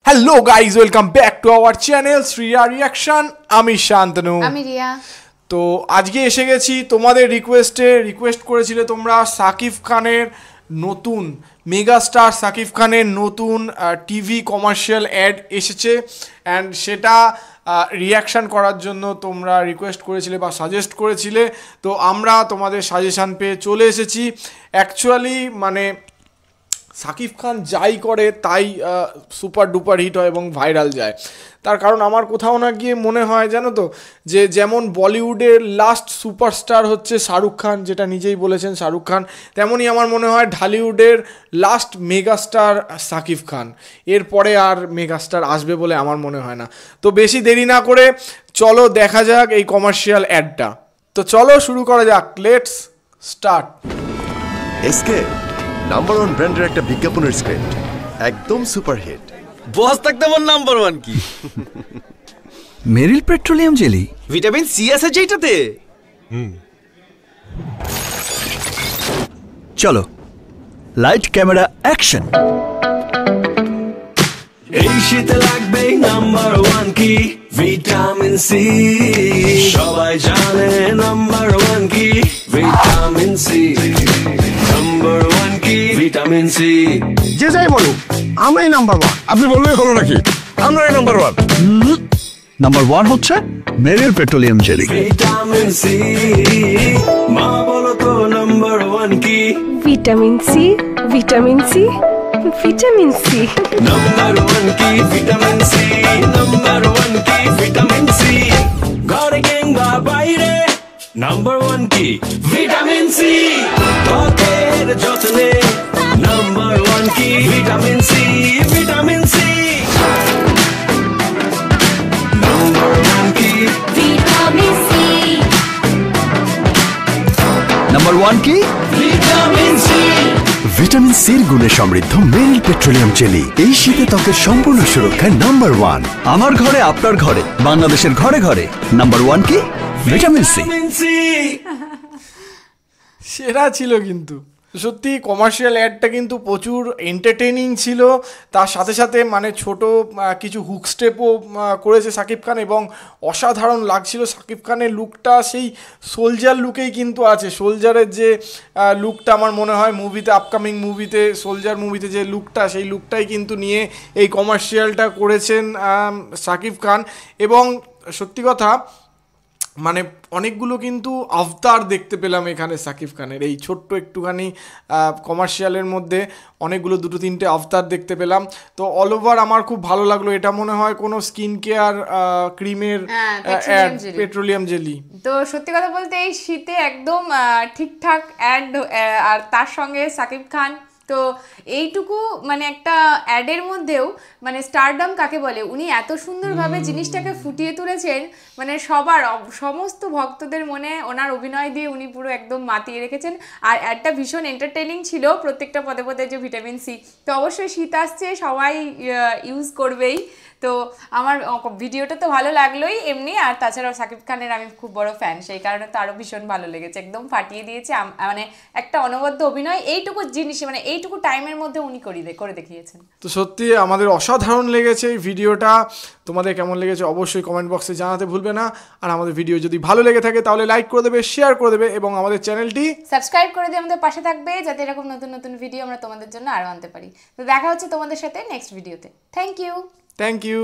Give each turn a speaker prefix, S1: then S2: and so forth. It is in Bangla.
S1: Hello guys, welcome back to our channel Shriya reaction. আমি শান্তনু,
S2: আমি রিয়া।
S1: তো আজকে এসে গেছি তোমাদের রিকোয়েস্ট করেছিলে তোমরা সাকিব খানের নতুন মেগাস্টার সাকিব খানের নতুন টিভি কমার্শিয়াল অ্যাড এসেছে অ্যান্ড সেটা রিয়াকশান করার জন্য তোমরা রিকোয়েস্ট করেছিলে বা সাজেস্ট করেছিলে। তো আমরা তোমাদের সাজেশান পেয়ে চলে এসেছি। অ্যাকচুয়ালি মানে সাকিব খান যাই করে তাই সুপার ডুপার হিট হয় এবং ভাইরাল যায়। তার কারণ আমার কোথাও না গিয়ে মনে হয় জানো তো, যে যেমন বলিউডের লাস্ট সুপারস্টার হচ্ছে শাহরুখ খান, যেটা নিজেই বলেছেন শাহরুখ খান, তেমনই আমার মনে হয় ঢালিউডের লাস্ট মেগাস্টার সাকিব খান। এরপরে আর মেগাস্টার আসবে বলে আমার মনে হয় না। তো বেশি দেরি না করে চলো দেখা যাক এই কমার্শিয়াল অ্যাডটা। তো চলো শুরু করা যাক, let's start.
S3: SK number one ব্র্যান্ডের একটা বিজ্ঞাপনের স্ক্রিপ্ট, একদম সুপারহিট।
S4: বস থাকতে আমার নাম্বার ওয়ান কি?
S5: Meril petroleum jelly,
S4: vitamin C আছে যেটাতে।
S5: চলো লাইট ক্যামেরা অ্যাকশন।
S6: এই শীতে লাগবে নাম্বার ওয়ান কি? Vitamin C. সবাই জানে নাম্বার ওয়ান কি? Vitamin C. নাম্বার ওয়ান কি? Vitamin C.
S7: যে যাই বলুক আমরাই নাম্বার ওয়ান। আপনি বললেই হলো নাকি? আমরাই নাম্বার ওয়ান।
S5: নাম্বার ওয়ান হচ্ছে Meril petroleum jelly.
S6: Vitamin C. মা বলো তো নাম্বার ওয়ান কি?
S8: Vitamin C, vitamin C, vitamin C.
S6: Number one কি? Vitamin C. নাম্বার ওয়ান কি? Vitamin C. ঘরে কিংবা বাইরে নাম্বার ওয়ান কি? Vitamin C. ত্বকের যত্নে নাম্বার ওয়ান কি? Vitamin C. Vitamin C. Number one কি?
S8: Vitamin C.
S5: নাম্বার ওয়ান কি?
S6: Vitamin C.
S3: ভিটামিন সির গুণে সমৃদ্ধ মেরিল পেট্রোলিয়াম জেলি এই শীতে ত্বকের সম্পূর্ণ সুরক্ষায় নাম্বার ওয়ান।
S5: আমার ঘরে, আপনার ঘরে, বাংলাদেশের ঘরে ঘরে নাম্বার ওয়ান কি? Vitamin C.
S6: Vitamin C.
S1: সেরা ছিল কিন্তু সত্যি কমার্শিয়াল অ্যাডটা কিন্তু প্রচুর এন্টারটেইনিং ছিল। তার সাথে সাথে মানে ছোট কিছু হুক স্টেপও করেছে সাকিব খান এবং অসাধারণ লাগছিল। সাকিব খানের লুকটা সেই সোলজার লুকেই কিন্তু আছে। সোলজারের যে লুকটা আমার মনে হয় মুভিতে, আপকামিং মুভিতে, সোলজার মুভিতে যে লুকটা, সেই লুকটাই কিন্তু নিয়ে এই কমার্শিয়ালটা করেছেন সাকিব খান। এবং সত্যি কথা মানে অনেকগুলো কিন্তু আফতার দেখতে পেলাম এখানে সাকিব খানের এই ছোট্ট একটুখানি কমার্শিয়ালের মধ্যে অনেকগুলো দুটো তিনটে আফতার দেখতে পেলাম। তো অল ওভার আমার খুব ভালো লাগলো। এটা মনে হয় কোনো স্কিন কেয়ার ক্রিমের অ্যাড, পেট্রোলিয়াম জেলি।
S2: তো সত্যি কথা বলতে এই শীতে একদম ঠিকঠাক অ্যাড, আর তার সঙ্গে সাকিব খান। তো এইটুকু মানে একটা অ্যাডের মধ্যেও মানে স্টারডম কাকে বলে, উনি এত সুন্দরভাবে জিনিসটাকে ফুটিয়ে তুলেছেন, মানে সবার সমস্ত ভক্তদের মনে ওনার অভিনয় দিয়ে উনি পুরো একদম মাতিয়ে রেখেছেন। আর অ্যাডটা ভীষণ এন্টারটেইনিং ছিল, প্রত্যেকটা পদে পদে যে ভিটামিন সি। তো অবশ্যই শীত আসছে, সবাই ইউজ করবেই। তো আমার ভিডিওটা তো ভালো লাগলোই এমনি, আর তাছাড়াও সাকিব খানের আমি খুব বড় ফ্যান, সেই কারণে তো আরও ভীষণ ভালো লেগেছে। একদম ফাটিয়ে দিয়েছে, মানে একটা অনবদ্য অভিনয় এইটুকু জিনিস, মানে এইটুকু টাইমের মধ্যে উনি করে দেখিয়েছেন।
S1: তো সত্যি আমাদের অসাধারণ লেগেছে এই ভিডিওটা। তোমাদের কেমন লেগেছে অবশ্যই কমেন্ট বক্সে জানাতে ভুলবে না। আর আমাদের ভিডিও যদি ভালো লেগে থাকে তাহলে লাইক করে দেবে, শেয়ার করে দেবে এবং আমাদের চ্যানেলটি
S2: সাবস্ক্রাইব করে দিয়ে আমাদের পাশে থাকবে, যাতে এরকম নতুন নতুন ভিডিও আমরা তোমাদের জন্য আরও আনতে পারি। তো দেখা হচ্ছে তোমাদের সাথে নেক্সট ভিডিওতে। Thank you.